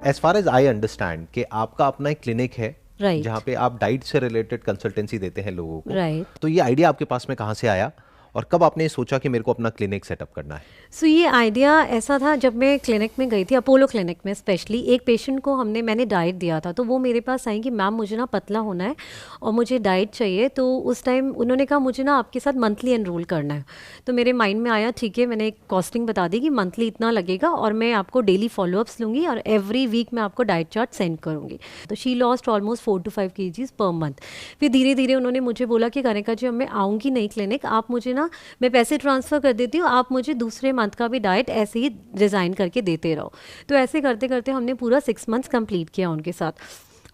As far as I understand कि आपका अपना एक क्लिनिक है Right. जहाँ पे आप डाइट से रिलेटेड कंसल्टेंसी देते हैं लोगों को, Right. तो ये आइडिया आपके पास में कहाँ से आया और कब आपने सोचा कि मेरे को अपना क्लिनिक सेटअप करना है? सो ये आइडिया ऐसा था, जब मैं क्लिनिक में गई थी, अपोलो क्लिनिक में स्पेशली, एक पेशेंट को मैंने डाइट दिया था, तो वो मेरे पास आई कि मैम मुझे ना पतला होना है और मुझे डाइट चाहिए। तो उस टाइम उन्होंने कहा मुझे ना आपके साथ मंथली एनरोल करना है। तो मेरे माइंड में आया ठीक है, मैंने एक कॉस्टिंग बता दी कि मंथली इतना लगेगा और मैं आपको डेली फॉलोअप्स लूँगी और एवरी वीक मैं आपको डाइट चार्ट सेंड करूँगी। तो she lost almost 4 to 5 kgs per month. फिर धीरे धीरे उन्होंने मुझे बोला कि कनिका जी, अब मैं आऊँगी नहीं क्लिनिक, आप मुझे ना, मैं पैसे ट्रांसफ़र कर देती हूँ, आप मुझे दूसरे मंथ का भी डाइट ऐसे ही डिज़ाइन करके देते रहो। तो ऐसे करते करते हमने पूरा 6 months कंप्लीट किया उनके साथ,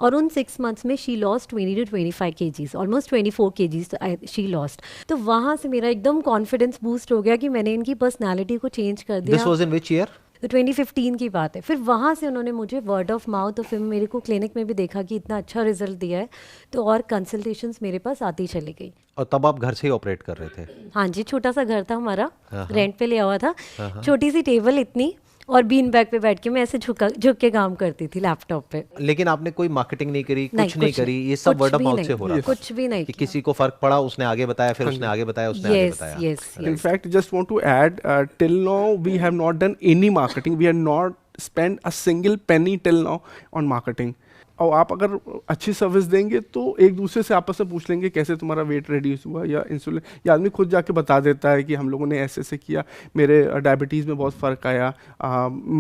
और उन 6 months में she lost 20 to 25 kgs, almost 24 kgs she lost. तो वहाँ से मेरा एकदम कॉन्फिडेंस बूस्ट हो गया कि मैंने इनकी पर्सनैलिटी को चेंज कर दिया। This was in which year? तो 2015 की बात है। फिर वहाँ से उन्होंने मुझे वर्ड ऑफ माउथ, तो फिर मेरे को क्लिनिक में भी देखा कि इतना अच्छा रिजल्ट दिया है, तो और कंसल्टेशंस मेरे पास आती चली गई। और तब आप घर से ही ऑपरेट कर रहे थे? हाँ जी, छोटा सा घर था हमारा, रेंट पे लिया हुआ था, छोटी सी टेबल इतनी, और बीन बैग पे बैठ के मैं ऐसे झुक के काम करती थी लैपटॉप पे। लेकिन आपने कोई मार्केटिंग नहीं करी, कुछ नहीं करी, ये सब वर्ड ऑफ माउथ से हो रहा था? कुछ भी नहीं कि किसी को फर्क पड़ा, उसने आगे बताया, फिर उसने आगे बताया, उसने आगे बताया। Yes. In fact, just want to add, till now we have not done any marketing. We have not spent a single penny till now on marketing. और आप अगर अच्छी सर्विस देंगे तो एक दूसरे से आपस में पूछ लेंगे कैसे तुम्हारा वेट रिड्यूस हुआ या इंसुलिन, या आदमी खुद जाके बता देता है कि हम लोगों ने ऐसे ऐसे किया, मेरे डायबिटीज़ में बहुत फ़र्क आया,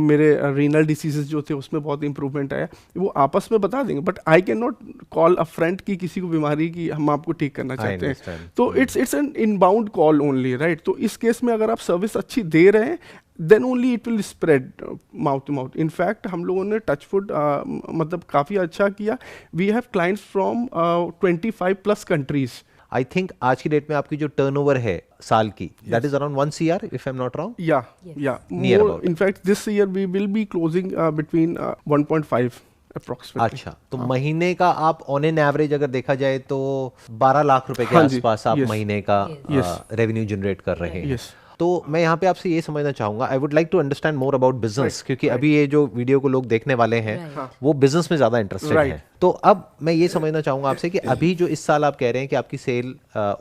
मेरे रीनल डिसीजेज जो थे उसमें बहुत इंप्रूवमेंट आया, वो आपस में बता देंगे। But I can not call a friend की किसी को बीमारी की हम आपको ठीक करना चाहते हैं, तो it's an inbound call only, right. तो इस केस में अगर आप सर्विस अच्छी दे रहे हैं then only it will spread mouth to mouth. In fact, हम लोगों ने टचवुड मतलब काफ़ी अच्छा किया। We have clients from 25+ countries. I think आज की डेट में आपकी जो टर्नओवर है साल की, that is around 1 crore if I'm not wrong. Yeah. Near More, about. in fact, this year we will be closing between 1.5 approximately. अच्छा, तो महीने का आप ऑन एन एवरेज अगर देखा जाए तो 12 लाख रुपए के आसपास आप महीने का रेवेन्यू जनरेट कर रहे हैं। तो मैं यहाँ पे आपसे ये समझना चाहूंगा, I would like to understand more about business, क्योंकि अभी ये जो वीडियो को लोग देखने वाले हैं वो बिजनेस में ज्यादा इंटरेस्टेड हैं। तो अब मैं ये समझना चाहूंगा आपसे कि अभी जो इस साल आप कह रहे हैं कि आपकी सेल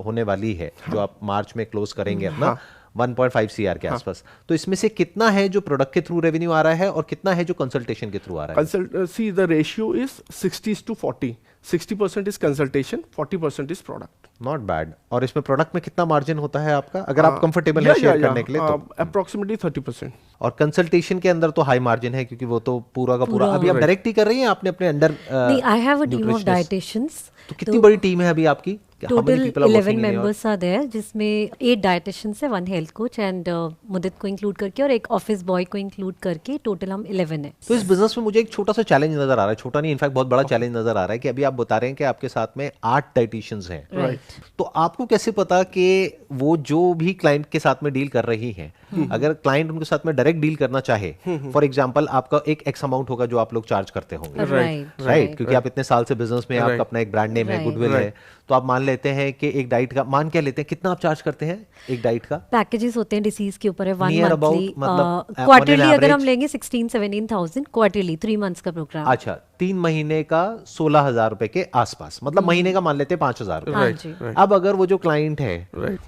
होने वाली है, जो आप मार्च में क्लोज करेंगे अपना 1.5 CR के आसपास, तो इसमें से कितना है जो प्रोडक्ट के थ्रू रेवेन्यू आ रहा है और कितना है जो कंसल्टेशन के थ्रू आ रहा है? See, the ratio is 60:40. 60% is consultation, 40% is product. Not bad. और इसमें प्रोडक्ट में कितना मार्जिन होता है आपका, अगर आप कंफर्टेबल है शेयर करने के लिए? तो अप्रोक्सीमेटली 30%। और कंसल्टेशन के अंदर तो हाई मार्जिन है, क्योंकि वो तो पूरा का पूरा अभी आप डायरेक्ट ही कर रही हैं, आपने अपने अंडर? नहीं, I have a team of dietitians. तो कितनी बड़ी टीम है अभी आपकी? टोटल 11 मेंबर्स आर देयर, जिसमें 8 डाइटिशियंस है, 1 हेल्थ कोच एंड मुदित को इंक्लूड करके और एक ऑफिस बॉय को इंक्लूड करके टोटल हम 11 है। तो इस बिजनेस में मुझे एक छोटा सा चैलेंज नजर आ रहा है, छोटा नहीं इनफैक्ट बहुत बड़ा चैलेंज नजर आ रहा है, कि अभी आप बता रहे हैं कि आपके साथ में 8 डाइटिशियंस हैं, राइट। तो आपको कैसे पता कि वो जो भी क्लाइंट के साथ में डील कर रही हैं, अगर क्लाइंट उनके साथ में डायरेक्ट डील करना चाहे, फॉर एग्जांपल आपका एक एक्स अमाउंट होगा जो आप लोग चार्ज करते होंगे, राइट, क्योंकि आप इतने साल से बिजनेस में, आपका अपना एक ब्रांड नेम है, गुडविल है, तो आप मान लेते हैं कि एक डाइट का मान क्या लेते हैं, कितना आप चार्ज करते हैं एक डाइट का? पैकेजेस होते हैं डिसीज के ऊपर है, 1 Near about, मंथली, मतलब क्वार्टरली अगर हम लेंगे 16-17,000 क्वार्टरली, 3 months का प्रोग्राम। अच्छा, 3 महीने का 16,000 रुपए के आसपास, मतलब महीने का मान लेते हैं 5,000 रुपए। अब अगर वो जो क्लाइंट है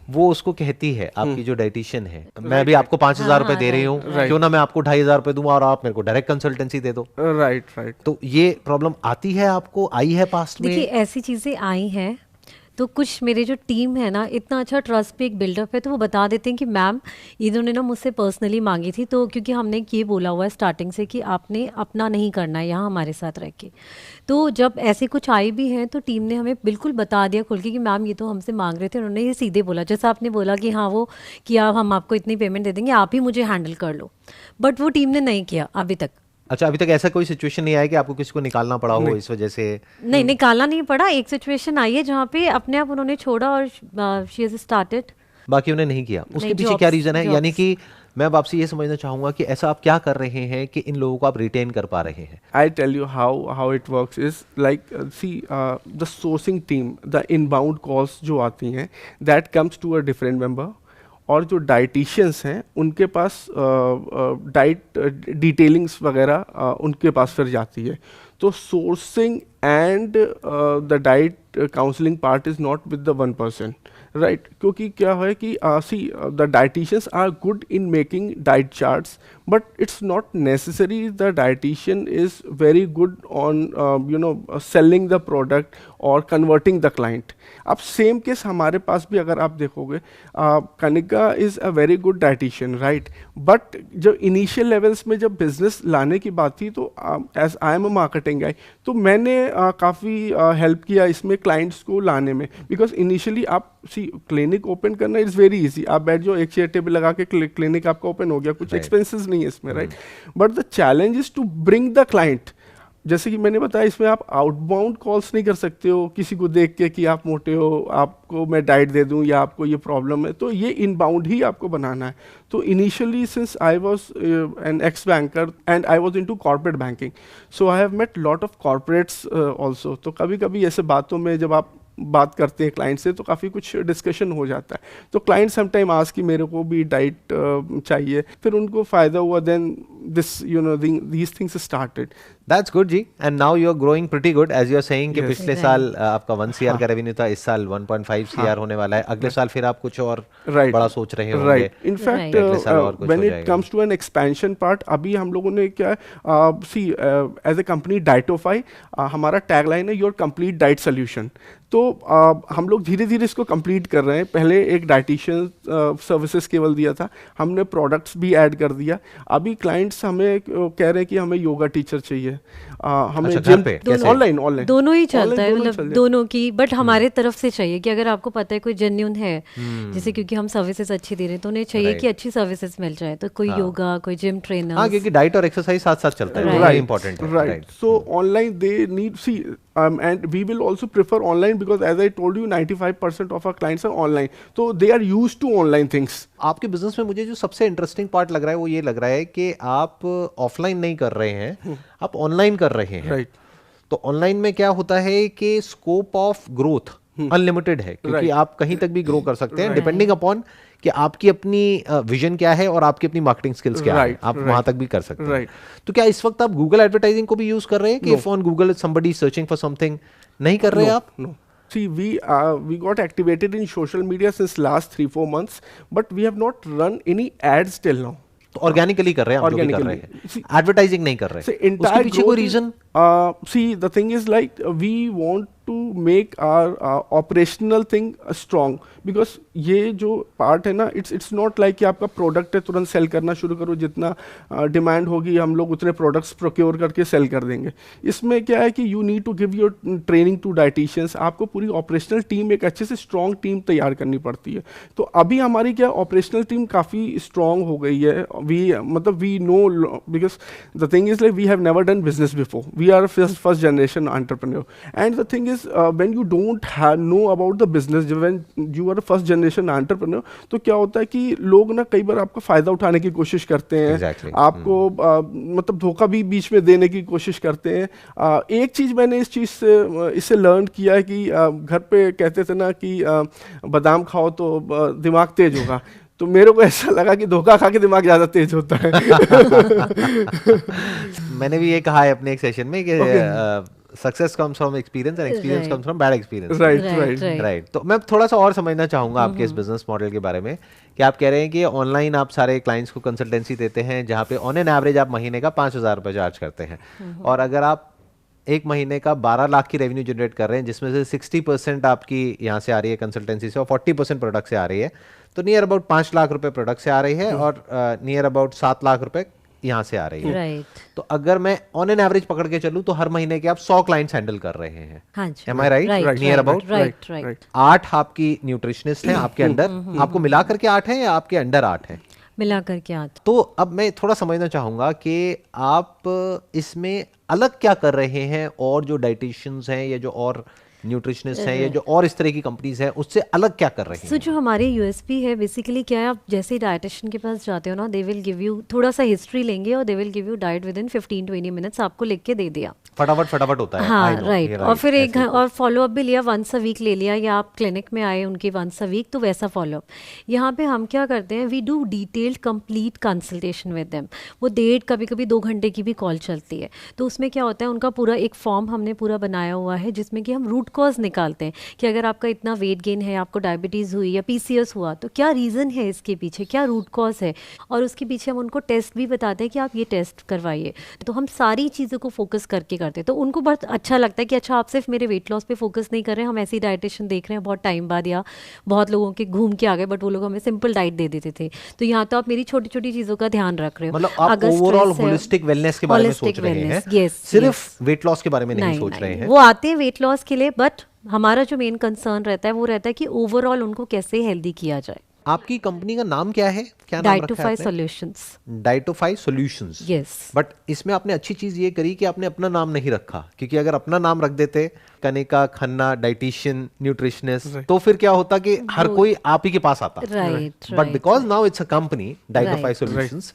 वो उसको कहती है, आपकी जो डाइटिशियन है, मैं भी आपको 5,000 रुपए दे रही हूँ, क्यों ना मैं आपको 2,500 रुपए दूं और आप मेरे को डायरेक्ट कंसल्टेंसी दे दो, राइट। तो ये प्रॉब्लम आती है, आपको आई है पास्ट में? देखिए, ऐसी चीजें आई हैं, तो कुछ मेरे जो टीम है ना, इतना अच्छा ट्रस्ट पे एक बिल्डअप है, तो वो बता देते हैं कि मैम इन्होंने ना मुझसे पर्सनली मांगी थी, तो क्योंकि हमने ये बोला हुआ है स्टार्टिंग से कि आपने अपना नहीं करना है यहाँ हमारे साथ रह के, तो जब ऐसे कुछ आई भी हैं तो टीम ने हमें बिल्कुल बता दिया खुल के कि मैम ये तो हमसे मांग रहे थे, उन्होंने ये सीधे बोला, जैसा आपने बोला कि हाँ वो कि आप हम आपको इतनी पेमेंट दे देंगे, आप ही मुझे हैंडल कर लो, बट वो टीम ने नहीं किया अभी तक। अच्छा, अभी तक ऐसा कोई सिचुएशन नहीं आया कि आपको किसी को निकालना पड़ा हो इस वजह से? नहीं, निकालना नहीं पड़ा। एक सिचुएशन आई है जहाँ पे अपने आप उन्होंने छोड़ा और शी हैज स्टार्टेड, बाकी उन्हें नहीं किया। उसके पीछे क्या रीजन है? यानी कि मैं अब आपसे ये समझना चाहूंगा कि ऐसा आप क्या कर रहे हैं कि इन लोगों को आप रिटेन कर पा रहे हैं? I tell you how it works is like the sourcing team, the inbound calls जो आती हैं, that comes to a different member, और जो डाइटिशियंस हैं उनके पास डाइट डिटेलिंग्स वगैरह उनके पास फिर जाती है। तो sourcing and the diet counselling part is not with the one person, right? क्योंकि क्या है कि see the dietitians are good in making diet charts, but it's not necessary the dietitian is very good on selling the product और converting the client. अब same case हमारे पास भी अगर आप देखोगे, Kanika is a very good dietitian, right? But जब initial levels में जब बिजनेस लाने की बात थी, तो as I am a marketing guy, तो मैंने काफ़ी हेल्प किया इसमें क्लाइंट्स को लाने में। बिकॉज इनिशियली आप क्लिनिक ओपन करना इज़ वेरी इजी, आप बैठ जाओ, एक चेयर टेबल लगा के क्लिनिक आपका ओपन हो गया, कुछ एक्सपेंसेस नहीं है इसमें, right? But the challenge is to bring the client. जैसे कि मैंने बताया, इसमें आप आउटबाउंड कॉल्स नहीं कर सकते हो किसी को देख के कि आप मोटे हो, आपको मैं डाइट दे दूं या आपको ये प्रॉब्लम है, तो ये इनबाउंड ही आपको बनाना है। तो initially since I was an ex banker and I was into corporate banking, so I have met lot of corporates also. तो कभी कभी ऐसे बातों में जब आप बात करते हैं क्लाइंट से, तो काफ़ी कुछ डिस्कशन हो जाता है। तो क्लाइंट समटाइम आज कि मेरे को भी डाइट चाहिए, फिर उनको फ़ायदा हुआ, then this these things started. That's good जी। And now you're growing pretty good as you're saying कि पिछले साल आपका 1 CR का रेवेन्यू था, इस साल 1.5 CR होने वाला है, अगले साल फिर आप कुछ और बड़ा सोच रहे होंगे। Right. In fact, when it comes to an expansion part, अभी हम लोगों ने क्या see as a company Dietofy, हमारा टैगलाइन है योर कंप्लीट डाइट सोल्यूशन। तो हम लोग धीरे धीरे इसको कंप्लीट कर रहे हैं। पहले एक डाइटिशियन सर्विसेज केवल दिया था, हमने प्रोडक्ट्स भी ऐड कर दिया। अभी क्लाइंट्स हमें कह रहे हैं कि हमें योगा टीचर चाहिए, हमें जिम पे ऑनलाइन दोनों ही चलता है, मतलब दोनों की, बट हमारे तरफ से चाहिए कि अगर आपको पता है कोई जेन्युइन है, जैसे क्योंकि हम सर्विसेज अच्छी दे रहे हैं, तो उन्हें चाहिए कि अच्छी सर्विसेज मिल जाए, तो कोई योगा, कोई जिम ट्रेनर। हाँ, क्योंकि डाइट और एक्सरसाइज साथ साथ चलता है, वेरी इंपॉर्टेंट है, right? So online they need see and we will also prefer online because as I told you 95% of our clients are online, so they are used to online things. आपके business में मुझे जो सबसे interesting part लग रहा है वो ये लग रहा है कि आप ऑफलाइन नहीं कर रहे हैं, आप ऑनलाइन कर रहे हैं, राइट? तो ऑनलाइन में क्या होता है कि स्कोप ऑफ ग्रोथ अनलिमिटेड है, क्योंकि आप कहीं तक भी ग्रो कर सकते हैं, डिपेंडिंग अपॉन कि आपकी अपनी विजन क्या है और आपकी अपनी मार्केटिंग स्किल्स क्या है, आप वहां तक भी कर सकते हैं। तो क्या इस वक्त आप गूगल एडवर्टाइजिंग को भी यूज कर रहे हैं कि if on Google somebody searching for something, नहीं कर रहे आप? No. See, we got activated in social media since last 3-4 months, but we have not run any ads till now. तो ऑर्गेनिकली कर रहे हैं, आप जो भी कर रहे हैं, एडवर्टाइजिंग नहीं कर रहे हैं, उसके पीछे कोई reason? See, the thing is like we want to make our operational thing strong, because ये जो पार्ट है ना, it's not like कि आपका प्रोडक्ट है तुरंत सेल करना शुरू करो, जितना डिमांड होगी हम लोग उतने प्रोडक्ट्स प्रोक्योर करके सेल कर देंगे। इसमें क्या है कि you need to give your training to dietitians, आपको पूरी ऑपरेशनल टीम, एक अच्छे से स्ट्रॉन्ग टीम तैयार करनी पड़ती है। तो अभी हमारी क्या ऑपरेशनल टीम काफ़ी स्ट्रॉन्ग हो गई है। We know, because the thing is like we have never done business before, we are first generation entrepreneur, and the thing is when you don't know about the business, when you are a first generation entrepreneur, तो क्या होता है कि लोग ना कई बार आपका फायदा उठाने की कोशिश करते हैं, आपको मतलब धोखा भी बीच में देने की कोशिश करते हैं। एक चीज़ मैंने इससे लर्न किया है कि घर पे कहते थे ना कि बादाम खाओ तो दिमाग तेज होगा, तो मेरे को ऐसा लगा कि धोखा खा के दिमाग ज़्यादा तेज होता है। मैंने भी ये कहा है अपने एक सेशन में कि success comes from experience and experience comes from bad experience. Right. तो मैं थोड़ा सा और समझना चाहूंगा आपके इस बिजनेस मॉडल के बारे में, कि आप कह रहे हैं कि ऑनलाइन आप सारे क्लाइंट्स को कंसल्टेंसी देते हैं, जहाँ पे ऑन एन एवरेज आप महीने का 5,000 रुपये चार्ज करते हैं, और अगर आप एक महीने का 12 लाख की रेवेन्यू जनरेट कर रहे हैं, जिसमें से 60% आपकी यहाँ से आ रही है कंसल्टेंसी से और 40% प्रोडक्ट से आ रही है, तो नियर अबाउट 5 लाख रुपए प्रोडक्ट से आ रही है और नियर अबाउट 7 लाख रुपए यहाँ से आ रही है। right. तो अगर मैं ऑन एन एवरेज पकड़ के चलूं तो हर महीने के आप 100 क्लाइंट्स हैंडल कर रहे हैं। Am I right? Near about 8 आपकी न्यूट्रिशनिस्ट हैं आपके अंडर, आपको मिला करके 8 हैं या आपके अंडर 8 हैं? मिला करके 8। तो अब मैं थोड़ा समझना चाहूंगा कि आप इसमें अलग क्या कर रहे हैं, और जो डाइटिशियंस हैं या जो और न्यूट्रिशनिस्ट हैं या जो और इस तरह की कंपनीज हैं उससे अलग क्या कर रही हैं? जो हमारे यूएसपी है बेसिकली क्या है, आप जैसे ही डाइटिशियन के पास जाते हो ना, दे विल गिव यू थोड़ा सा हिस्ट्री लेंगे और they will give you diet with in 15-20 minutes, आपको लिख के दे दिया, फटाफट होता है। हाँ राइट। और फिर एक और फॉलोअप भी लिया, वंस अ वीक ले लिया, या आप क्लिनिक में आए उनके वंस अ वीक, तो वैसा फॉलोअप। यहाँ पे हम क्या करते हैं, we do detailed complete consultation with them. वो कभी कभी 2 घंटे की भी कॉल चलती है, तो उसमें क्या होता है, उनका पूरा एक फॉर्म हमने पूरा बनाया हुआ है जिसमें कि हम रूट कॉज निकालते हैं कि अगर आपका इतना वेट गेन है, आपको डायबिटीज़ हुई या PCOS हुआ, तो क्या रीज़न है इसके पीछे, क्या रूट कॉज है, और उसके पीछे हम उनको टेस्ट भी बताते हैं कि आप ये टेस्ट करवाइए। तो हम सारी चीज़ों को फोकस करके करते हैं, तो उनको बहुत अच्छा लगता है कि अच्छा आप सिर्फ मेरे वेट लॉस पे फोकस नहीं कर रहे हैं, हम ऐसी डाइटिशियन देख रहे हैं बहुत टाइम बाद, या बहुत लोगों के घूम के आ गए बट वो लोग हमें सिंपल डाइट दे देते थे, तो यहाँ तो आप मेरी छोटी छोटी चीज़ों का ध्यान रख रहे हो। मतलब आप ओवरऑल होलिस्टिक वेलनेस के बारे में सोच रहे हैं, yes, सिर्फ वेट लॉस के बारे में नहीं सोच रहे हैं। वो आते हैं वेट लॉस के लिए, बट हमारा जो मेन कंसर्न रहता है वो रहता है कि ओवरऑल उनको कैसे हेल्दी किया जाए। आपकी कंपनी का नाम क्या है? क्या नाम रखा है Dietofy solutions. Dietofy solutions, yes. But इसमें आपने अच्छी चीज ये करी कि आपने अपना नाम नहीं रखा, क्योंकि अगर अपना नाम रख देते कनिका खन्ना डाइटिशियन न्यूट्रिशनिस्ट, तो फिर क्या होता कि हर कोई आप ही के पास आता। Right. But because now it's a company Dietofy solutions,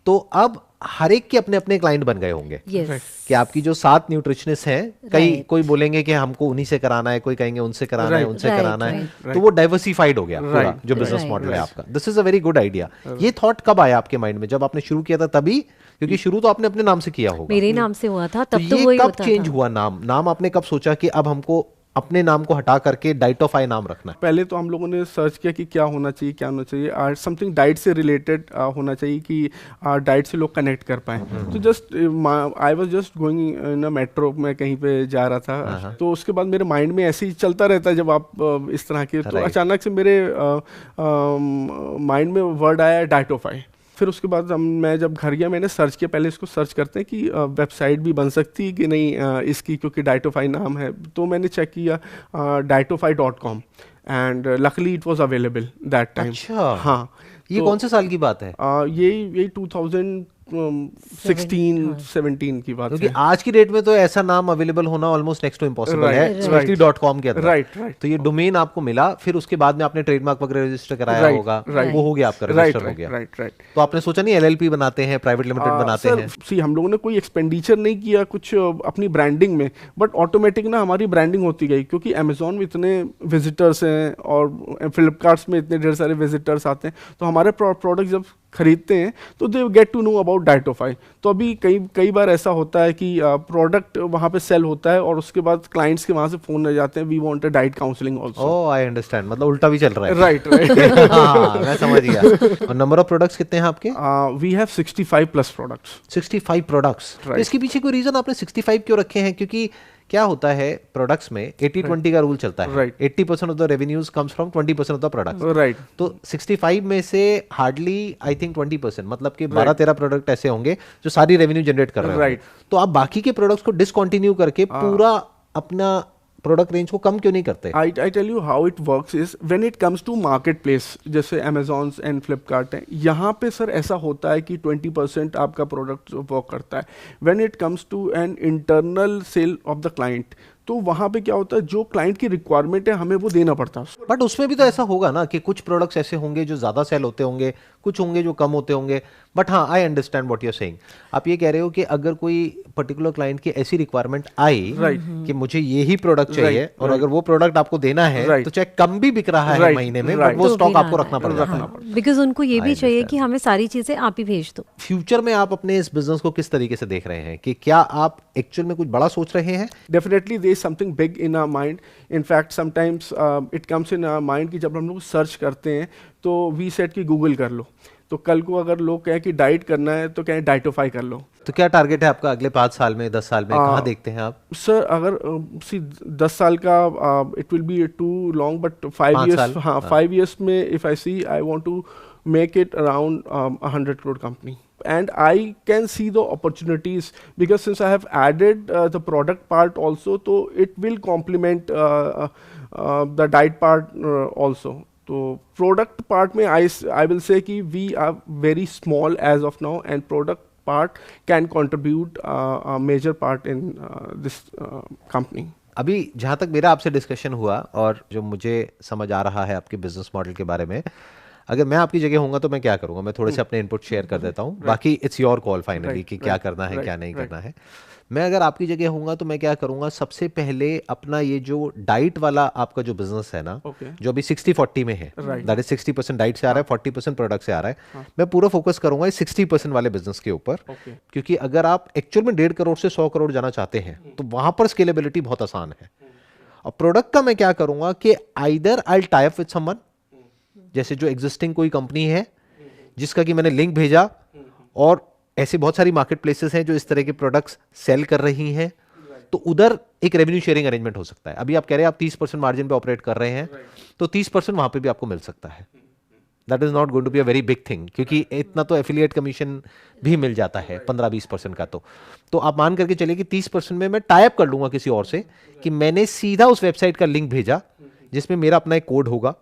तो अब हर एक के अपने अपने क्लाइंट बन गए होंगे। yes. कि आपकी जो 7 न्यूट्रिशनिस्ट हैं, कोई बोलेंगे कि हमको उन्हीं से कराना है, कोई कहेंगे उनसे कराना है, उनसे कराना है, तो वो डाइवर्सिफाइड हो गया पूरा जो बिजनेस मॉडल है आपका। This is a very good idea. ये थॉट कब आया आपके माइंड में? जब आपने शुरू किया था तभी? क्योंकि शुरू तो आपने अपने नाम से किया होगा। मेरे नाम से हुआ था तब, तो ये कब चेंज हुआ नाम आपने कब सोचा कि अब हमको अपने नाम को हटा करके डाइटोफाई नाम रखना है? पहले तो हम लोगों ने सर्च किया कि क्या होना चाहिए, क्या होना चाहिए, समथिंग डाइट से रिलेटेड होना चाहिए कि डाइट से लोग कनेक्ट कर पाए। तो just I was just going in a metro, मैं कहीं पे जा रहा था, तो उसके बाद मेरे माइंड में ऐसे ही चलता रहता है जब आप इस तरह के, तो अचानक से मेरे माइंड में वर्ड आया डाइटोफाई। फिर उसके बाद मैं जब घर गया, मैंने सर्च किया, पहले इसको सर्च करते हैं कि वेबसाइट भी बन सकती है कि नहीं इसकी, क्योंकि डाइटोफाई नाम है। तो मैंने चेक किया dietofy.com and luckily it was available that time. अच्छा, हाँ। ये कौन से साल की बात है? यही 2016-17 की बात क्योंकि है। आज की डेट में तो ऐसा नाम अवेलेबल होना ऑलमोस्ट नेक्स्ट टू इम्पॉसिबल है, स्पेशली .com के अंदर। राइट। तो ये डोमेन आपको मिला, फिर उसके बाद में आपने ट्रेडमार्क वगैरह रजिस्टर कराया होगा, वो हो गया आपका, रजिस्टर हो गया। राइट। तो आपने सोचा नहीं LLP बनाते हैं, प्राइवेट लिमिटेड बनाते हैं? सी हम लोगों ने कोई एक्सपेंडिचर नहीं किया कुछ अपनी ब्रांडिंग में, बट ऑटोमेटिक ना हमारी ब्रांडिंग होती गई, क्योंकि अमेजोन में इतने विजिटर्स हैं और फ्लिपकार्ट में इतने ढेर सारे विजिटर्स आते हैं, तो हमारे प्रोडक्ट जब खरीदते हैं तो they get to know about Dietofy. तो अभी कई बार ऐसा होता है कि प्रोडक्ट वहाँ पे सेल होता है और उसके बाद क्लाइंट्स के वहाँ से फोन आ जाते हैं, we want a diet counselling also. Oh, I understand, मतलब उल्टा भी चल रहा है। राइट। हाँ, मैं समझ गया। और नंबर ऑफ प्रोडक्ट्स कितने हैं आपके? We have 65 plus products. 65 products. इसके पीछे कोई रीजन आपने 65 क्यों रखे हैं? क्योंकि क्या होता है प्रोडक्ट्स में 80-20 का रूल चलता है। 80% of the revenues comes from 20% of the products. Right. तो 65 में से हार्डली आई थिंक 20%, मतलब कि 12-13 प्रोडक्ट ऐसे होंगे जो सारी रेवेन्यू जनरेट कर रहे हैं। राइट। तो आप बाकी के प्रोडक्ट्स को डिसकंटिन्यू करके पूरा अपना प्रोडक्ट रेंज को कम क्यों नहीं करते? I tell you how it works is when it comes to market place, जैसे अमेजॉन एंड फ्लिपकार्ट है, यहाँ पे सर ऐसा होता है कि 20% आपका प्रोडक्ट वर्क करता है। When it comes to an internal sale of the client, तो वहाँ पे क्या होता है, जो क्लाइंट की रिक्वायरमेंट है हमें वो देना पड़ता है। बट उसमें भी तो ऐसा होगा ना कि कुछ प्रोडक्ट्स ऐसे होंगे जो ज्यादा सेल होते होंगे, कुछ होंगे जो कम होते होंगे। बट हाँ, I understand what you are saying. आप ये कह रहे हो कि अगर कोई पर्टिकुलर क्लाइंट की ऐसी रिक्वायरमेंट आई कि मुझे यही प्रोडक्ट चाहिए, और अगर वो प्रोडक्ट आपको देना है तो चाहे कम भी बिक रहा है महीने में, बट वो स्टॉक आपको रखना पड़ेगा, बिकॉज उनको ये भी चाहिए कि हमें सारी चीजें आप ही भेज दो। फ्यूचर में आप अपने इस बिजनेस को किस तरीके से देख रहे हैं? कि क्या आप एक्चुअल में कुछ बड़ा सोच रहे हैं? Definitely there is something big in our mind. In fact sometimes it comes in our mind कि जब हम लोग सर्च करते हैं तो वी सेट कि गूगल कर लो, तो कल को अगर लोग कहें कि डाइट करना है तो कहें डाइटोफाई कर लो। तो क्या टारगेट है आपका अगले 5 साल में, 10 साल में? कहाँ देखते हैं आप? सर अगर 10 साल का it will be too long, but 5 years, हाँ 5 years में if I see I want to make it around 100 crore company. And I can see the opportunities because since I have added the product part also, so it will complement the diet part also. तो product part में I will say कि we are very small as of now, and product part can contribute a major part in this company. अभी जहाँ तक मेरा आपसे discussion हुआ और जो मुझे समझ आ रहा है आपके बिजनेस मॉडल के बारे में, अगर मैं आपकी जगह होऊंगा तो मैं क्या करूंगा, मैं थोड़े से अपने इनपुट शेयर कर देता हूँ, बाकी इट्स योर कॉल फाइनली कि क्या करना है क्या नहीं करना है। मैं अगर आपकी जगह होऊंगा तो मैं क्या करूंगा, सबसे पहले अपना ये जो डाइट वाला आपका जो बिजनेस है ना, जो अभी 60-40 में है, दैट इज 60% डाइट से आ रहा है, 40% प्रोडक्ट से आ रहा है, मैं पूरा फोकस करूंगा 60% वाले बिजनेस के ऊपर, क्योंकि अगर आप एक्चुअल में 1.5 करोड़ से 100 करोड़ जाना चाहते हैं तो वहां पर स्केलेबिलिटी बहुत आसान है। और प्रोडक्ट का मैं क्या करूंगा कि either I will tie up with someone, जैसे जो एग्जिस्टिंग कोई कंपनी है जिसका कि मैंने लिंक भेजा, और ऐसे बहुत सारी मार्केट प्लेसेस हैं जो इस तरह के प्रोडक्ट्स सेल कर रही हैं, तो उधर एक रेवेन्यू शेयरिंग अरेंजमेंट हो सकता है। अभी आप कह रहे हैं आप 30% मार्जिन पे ऑपरेट कर रहे हैं, तो 30% वहां पे भी आपको मिल सकता है। That is not going to be a very big thing, क्योंकि इतना तो एफिलिएट कमिशन भी मिल जाता है 15-20% का। तो आप मान करके चलिए कि 30% में मैं टाई अप कर लूंगा किसी और से, कि मैंने सीधा उस वेबसाइट का लिंक भेजा जिसमें मेरा अपना एक कोड होगा,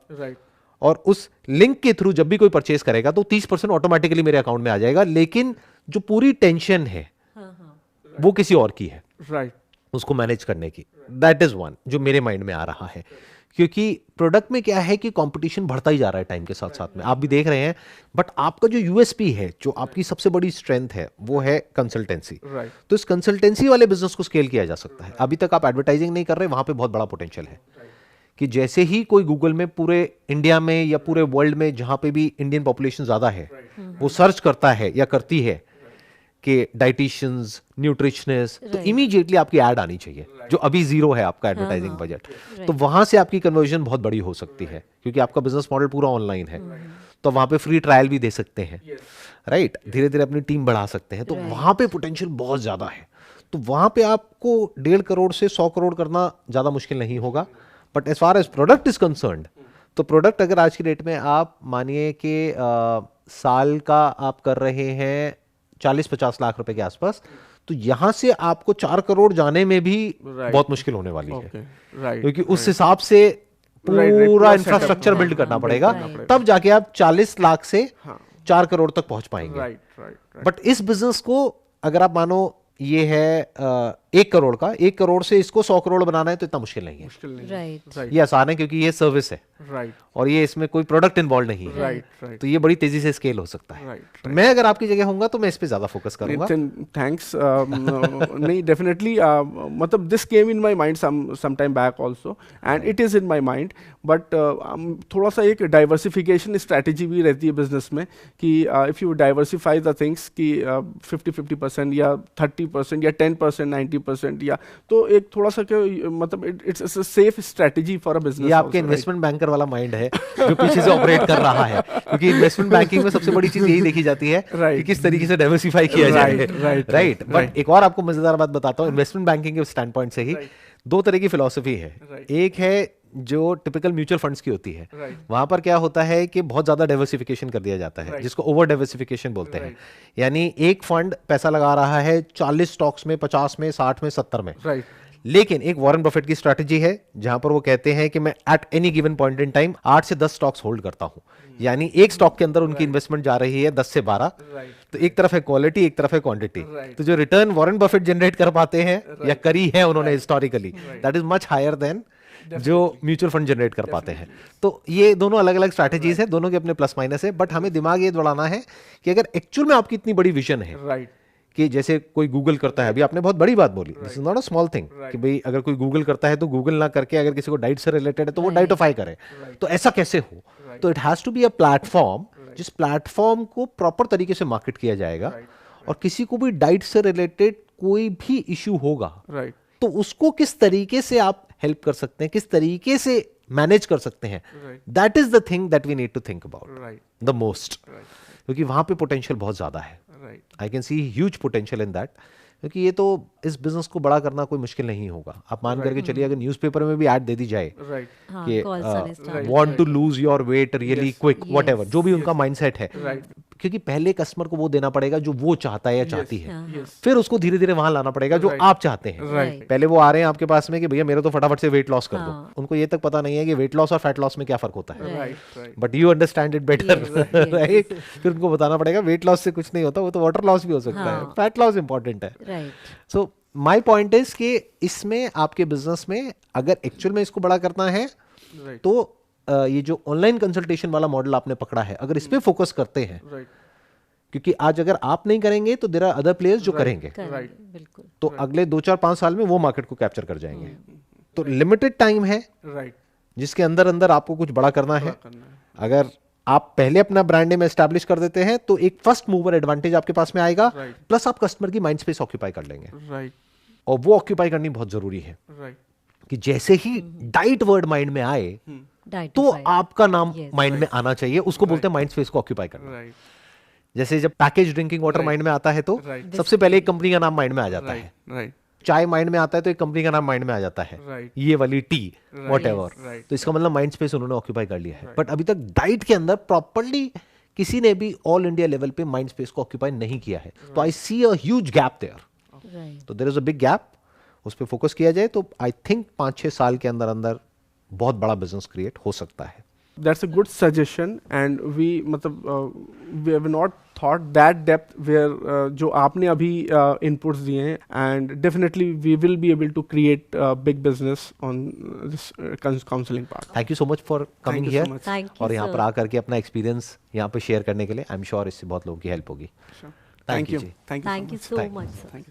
और उस लिंक के थ्रू जब भी कोई परचेस करेगा तो 30% ऑटोमेटिकली मेरे अकाउंट में आ जाएगा, लेकिन जो पूरी टेंशन है वो किसी और की है, उसको मैनेज करने की। दैट इज वन जो मेरे माइंड में आ रहा है, क्योंकि प्रोडक्ट में क्या है कि कंपटीशन बढ़ता ही जा रहा है टाइम के साथ साथ में, आप भी देख रहे हैं। बट आपका जो यूएसपी है, जो आपकी सबसे बड़ी स्ट्रेंथ है, वो है कंसल्टेंसी। तो इस कंसल्टेंसी वाले बिजनेस को स्केल किया जा सकता है। अभी तक आप एडवर्टाइजिंग नहीं कर रहे, वहां पे बहुत बड़ा पोटेंशियल है कि जैसे ही कोई गूगल में पूरे इंडिया में या पूरे वर्ल्ड में जहां पे भी इंडियन पॉपुलेशन ज्यादा है, वो सर्च करता है या करती है कि डाइटिशियंस, न्यूट्रिशनिस्ट, तो इमीडिएटली आपकी ऐड आनी चाहिए, जो अभी जीरो है आपका एडवर्टाइजिंग बजट। तो वहां से आपकी कन्वर्जन बहुत बड़ी हो सकती है, क्योंकि आपका बिजनेस मॉडल पूरा ऑनलाइन है। तो वहां पे फ्री ट्रायल भी दे सकते हैं, राइट, धीरे धीरे अपनी टीम बढ़ा सकते हैं। तो वहां पे पोटेंशियल बहुत ज्यादा है। तो वहां पे आपको 1.5 करोड़ से 100 करोड़ करना ज्यादा मुश्किल नहीं होगा। But as far as product is concerned, तो प्रोडक्ट अगर आज की डेट में आप मानिए कि साल का आप कर रहे हैं 40-50 लाख रुपए के आसपास, तो यहां से आपको 4 करोड़ जाने में भी बहुत मुश्किल होने वाली है, क्योंकि उस हिसाब से पूरा इंफ्रास्ट्रक्चर बिल्ड करना पड़ेगा, तब जाके आप 40 लाख से 4 करोड़ तक पहुंच पाएंगे। बट इस बिजनेस को अगर आप मानो ये है 1 करोड़ का, 1 करोड़ से इसको 100 करोड़ बनाना है तो इतना मुश्किल नहीं है। ये आसान है, क्योंकि ये सर्विस है, और ये इसमें कोई प्रोडक्ट इन्वॉल्व नहीं है, तो ये बड़ी तेजी से स्केल हो सकता है। मैं अगर आपकी जगह होऊंगा तो मैं इस पे ज्यादा फोकस करूंगा। थैंक्स। नहीं, डेफिनेटली, मतलब this came in my mind some time back also, and it is in my mind, but थोड़ा सा एक डाइवर्सिफिकेशन स्ट्रैटेजी भी रहती है बिजनेस में, कि if you diversify the things कि 50-50% या 30% या 10%, 90% या, तो एक थोड़ा सा मतलब it's a safe strategy for a business. ये आपके इन्वेस्टमेंट बैंकर वाला माइंड है जो पीछे से ऑपरेट कर रहा है, क्योंकि इन्वेस्टमेंट बैंकिंग में सबसे बड़ी चीज यही देखी जाती है कि किस तरीके से डाइवर्सिफाई किया जाए, राइट। बट एक और आपको मजेदार बात बताता हूँ, इन्वेस्टमेंट बैंकिंग के स्टैंड पॉइंट से ही 2 तरह की फिलॉसफी है। एक है जो टिपिकल म्यूचुअल फंड्स की होती है, वहां पर क्या होता है कि बहुत ज्यादा डाइवर्सिफिकेशन कर दिया जाता है, जिसको ओवर डाइवर्सिफिकेशन बोलते हैं। यानी एक फंड पैसा लगा रहा है 40 स्टॉक्स में, 50 में, 60 में, 70 में, लेकिन एक वॉरेन बफेट की स्ट्रैटेजी है जहां पर वो कहते हैं कि मैं at any given point in time 8 से 10 स्टॉक्स होल्ड करता हूं। यानी एक स्टॉक के अंदर उनकी इन्वेस्टमेंट जा रही है 10 से 12। तो एक तरफ है क्वालिटी, एक तरफ है क्वांटिटी। तो जो रिटर्न वॉरेन बफेट जनरेट कर पाते हैं या करी है उन्होंने historically, that is much higher than जो म्यूचुअल फंड जनरेट कर पाते हैं। तो ये दोनों अलग अलग स्ट्रैटेजीज है, दोनों के अपने प्लस माइनस है। बट हमें दिमाग ये दौड़ाना है कि अगर एक्चुअल में आपकी इतनी बड़ी विजन है, कि जैसे कोई गूगल करता है, अभी आपने बहुत बड़ी बात बोली, this is not a small thing, कि भाई अगर कोई गूगल करता है तो गूगल ना करके अगर किसी को डाइट से रिलेटेड है तो वो डाइटोफाई करे, तो ऐसा कैसे हो? तो it has to be a platform, जिस प्लेटफॉर्म को प्रॉपर तरीके से मार्केट किया जाएगा, और किसी को भी डाइट से रिलेटेड कोई भी इश्यू होगा, तो उसको किस तरीके से आप हेल्प कर सकते हैं, किस तरीके से मैनेज कर सकते हैं, that is the thing that we need to think about the most, क्योंकि वहां पे पोटेंशियल बहुत ज्यादा है। I can see huge potential in that, क्योंकि ये तो इस बिजनेस को बड़ा करना कोई मुश्किल नहीं होगा। आप मान करके चलिए अगर न्यूज़पेपर में भी ऐड दे दी जाए कि want to lose your weight really quick, whatever, जो भी उनका माइंडसेट है, क्योंकि पहले कस्टमर को वो देना पड़ेगा जो वो चाहता है या चाहती है, फिर उसको धीरे धीरे वहां लाना पड़ेगा जो आप चाहते हैं। पहले वो आ रहे हैं आपके पास में कि भैया मेरे तो फटाफट से वेट लॉस कर दो, उनको ये तक पता नहीं है कि वेट लॉस और फैट लॉस में क्या फर्क होता है, but you understand it better, right. फिर उनको बताना पड़ेगा वेट लॉस से कुछ नहीं होता, वो तो वाटर लॉस भी हो सकता है, फैट लॉस इंपॉर्टेंट है। सो माय पॉइंट इज कि इसमें आपके बिजनेस में अगर एक्चुअल में इसको बड़ा करना है तो ये जो ऑनलाइन कंसल्टेशन वाला मॉडल आपने पकड़ा है, अगर इस पे फोकस करते हैं, क्योंकि आज अगर आप नहीं करेंगे तो देयर आर अदर प्लेयर्स जो करेंगे, बिल्कुल, तो अगले 2-4-5 साल में वो मार्केट को कैप्चर कर जाएंगे। तो लिमिटेड टाइम है जिसके अंदर अंदर आपको कुछ बड़ा करना है। अगर आप पहले अपना ब्रांड नेम एस्टैब्लिश कर देते हैं तो एक फर्स्ट मूवर एडवांटेज आपके पास में आएगा, प्लस आप कस्टमर की माइंड स्पेस ऑक्यूपाई कर लेंगे, और वो ऑक्यूपाई करनी बहुत जरूरी है कि जैसे ही डाइट वर्ड माइंड में आए तो आपका नाम माइंड में आना चाहिए। उसको बोलते हैं माइंड स्पेस को ऑक्यूपाई करना। जैसे जब पैकेज ड्रिंकिंग वाटर माइंड में आता है तो सबसे पहले एक कंपनी का नाम माइंड में आ जाता है, चाय माइंड में आता है तो एक कंपनी का नाम माइंड में आ जाता है, ये वाली टी व्हाटएवर। तो इसका मतलब माइंड स्पेस उन्होंने ऑक्यूपाई कर लिया है। बट अभी तक डाइट के अंदर प्रॉपर्ली किसी ने भी ऑल इंडिया लेवल पे माइंड स्पेस को ऑक्यूपाई नहीं किया है। तो I see a huge gap there, तो there is a big gap. उस पर फोकस किया जाए तो आई थिंक 5-6 साल के अंदर अंदर बहुत बड़ा बिजनेस क्रिएट हो सकता है। That's a good suggestion and we have not thought that depth where जो आपने अभी inputs दिए हैं, and definitely we will be able to create big business on this counseling part. Thank you so much for coming here. और यहाँ पर आकर के अपना एक्सपीरियंस यहाँ पे शेयर करने के लिए आई एम श्योर इससे बहुत लोगों की हेल्प होगी। Thank you. Thank you so much, sir.